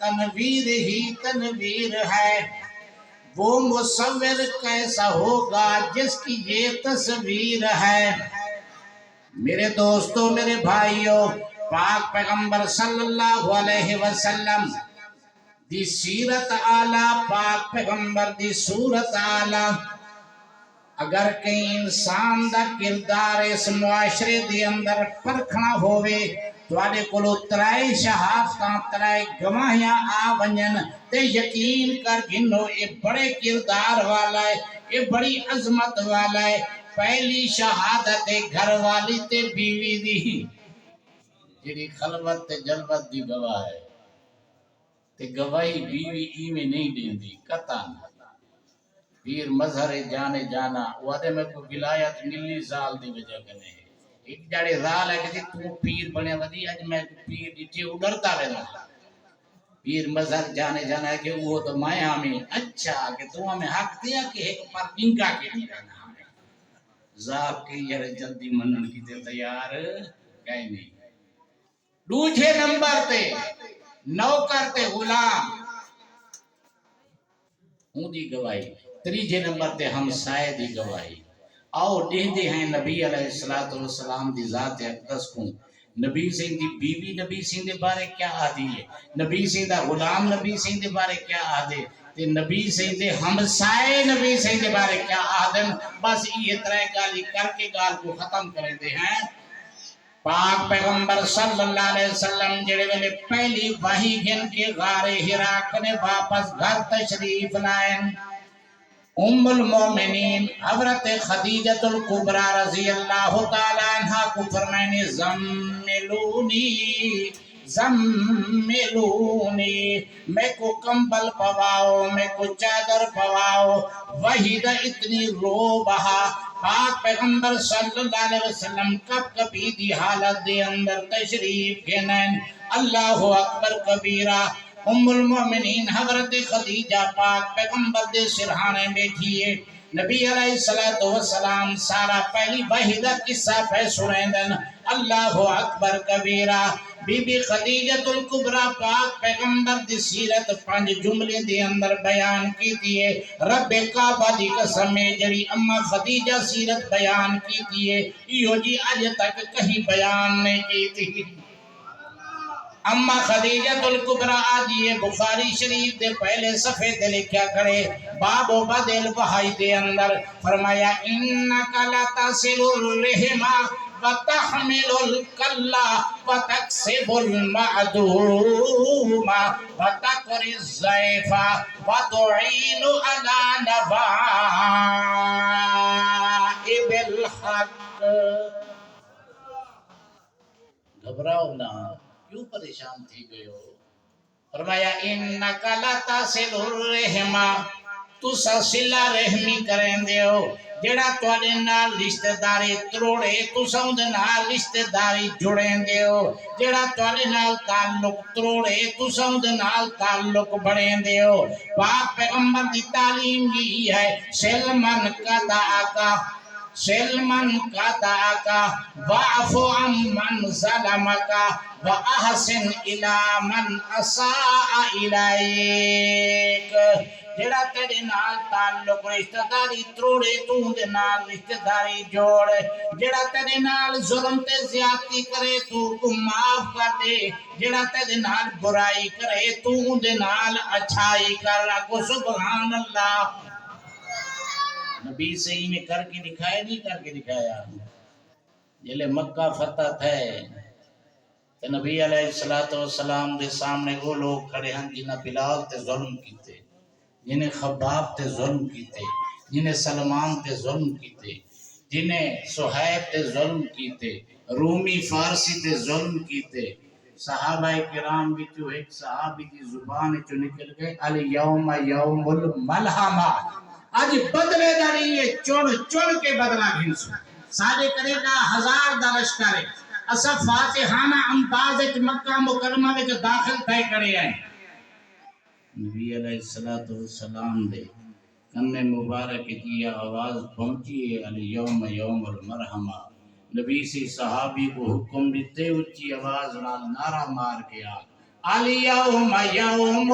تنویر ہی تنویر ہے، وہ مصور کیسا ہوگا جس کی یہ تصویر ہے۔ میرے دوستو، میرے بھائیوں، پاک پیغمبر صلی اللہ علیہ وسلم دی سیرت آلہ، پاک پیغمبر دی صورت آلہ، اگر کئی انسان دا کردار اس معاشرے دی اندر پرکھنا ہوئے تواڈے کولوں ترائی شہادتاں ترائی گواہیاں آ ونجن تے یقین کر گنو اے بڑے کردار والا ہے، اے بڑی عظمت والا ہے۔ پہلی شہادت گھر والی تے بیوی دی، جڑی خلوت تے جلوت دی گواہ ہے، تے گواہی بیوی ایویں نہیں دیندی قطعاً۔ پیر مظہر جانے جانا وعدے میں کوئی ولایت ملی زال دی وجہ کنے ایک جڑے زال ہے کہ تو پیر بنے ودی اج میں پیر ڈٹھی اڈرتا رہنا۔ پیر مظہر جانے جانا ہے کہ وہ تو میں ہمیں اچھا کہ تو ہمیں حق دیا کہ ایک پر ڈنگا کے نہیں رہنا ہمیں زاب کی یہ جلدی منن کی تے تیار کہیں نہیں۔ دوسرے نمبر تے نوکر تے غلام ہوں دی گواہی، تیجے نمبر تے ہمسائے دی گواہی۔ آؤ دیندے ہیں نبی علیہ السلام دی ذات اقدس کو، نبی سنگھ دی بیوی نبی سنگھ دے بارے کیا آدھی ہے، نبی سنگھ دا غلام نبی سنگھ دے بارے کیا آدھے، تے نبی سنگھ دے ہمسائے نبی سنگھ دے بارے کیا آدھن۔ بس یہ طرح گالی کر کے گال کو ختم کریں دے ہیں۔ پاک پیغمبر صلی اللہ علیہ وسلم جڑے ویلے پہلی وحی گھن کے غار حرا کنے واپس گھر تشریف لائیں، ام المومنین حضرت خدیجۃ الکبریٰ رضی اللہ تعالیٰ عنہ کو فرمائنے زملونی زملونی، میں کو کمبل پواؤ، میں کو چادر پواؤ۔ وحید اتنی رو بہا، پاک پیغمبر صلی اللہ علیہ وسلم کب کبھی دی حالت دے اندر تشریف گھنن۔ اللہ اکبر کبیرہ۔ ام المومنین حضرت خدیجہ پاک پیغمبر دے سرہانے بیٹھیے، نبی علیہ السلام سارا پہلی وحیدہ قصہ پہ سنیندن۔ اللہ اکبر کبیرہ۔ بی بی خدیجۃ الکبریٰ پاک پیغمبر دی سیرت 5 جملے دے اندر بیان کی دیئے۔ رب کعبہ دی قسم جڑی اما خدیجہ سیرت بیان کی دیئے، یہ جی آج تک کہیں بیان نہیں کی تھی۔ اما خدیجۃ الکبریٰ آجیے بخاری شریف دے پہلے صفحے دے لکھیا کرے باب و بدل وحی دے اندر فرمایا انکا لتصل الرحم وتحمل الکلا وتکسب المعدوم وتقری الضیف وتعین علی نوائب الحق۔ گھبراؤ نہ، کیوں پریشان تھی گئے ہو؟ فرمایا انکا لتصل الرحم، تسا صلہ رحمی کریں دے ہو، جڑا تواڈے نال رشتہ داری تروڑے تسا اون دے نال رشتہ داری جڑیں دے ہو، جڑا تواڈے نال تعلق تروڑے تسا اون دے نال تعلق بڑھیں دے ہو۔ پاک پیغمبر دی تعلیم یہ ہے سلمن قطعکا سلمن قطعکا واعف عمن ظلمکا وَأَحْسِنْ إِلَىٰ مَنْ أَسَاءَ إِلَيْكَ۔ جڑا تیرے نال تعلق رشتہ داری تروڑے تو دے نال رشتہ داری جوڑے، جڑا تیرے نال ظلم تے زیادتی کرے تو معاف کر دے، جڑا تیرے نال برائی کرے تو دے نال اچھائی کر۔ کو سبحان اللہ۔ نبی صحیح میں کر کے دکھایا نہیں کر کے دکھایا۔ جلے مکہ فتح تھے تو نبی علیہ السلام دے سامنے وہ لوگ کھڑے ہیں جنہیں بلال تے ظلم کیتے، جنہیں خباب تے ظلم کیتے، جنہیں سلمان تے ظلم کیتے، جنہیں صہیب تے ظلم کیتے، رومی فارسی تے ظلم کیتے۔ صحابہ کرام وچوں ایک صحابی دی زبان وچوں نکل گئے الیوم یوم الملحمہ، آج بدلے داری یہ چڑ چڑ کے بدلا گھنسو سارے کرے گا 1000 دا لشکر ہے۔ اسا فاتحانہ انداز مکہ مکرمہ میں داخل تھے کرے ہیں۔ نبی علیہ السلام دے کنے مبارک کی آواز پہنچی ہے الیوم یوم المرحمہ۔ نبی سے صحابی کو حکم دیتے اچھی آواز نال نعرہ مار گیا الیوم یوم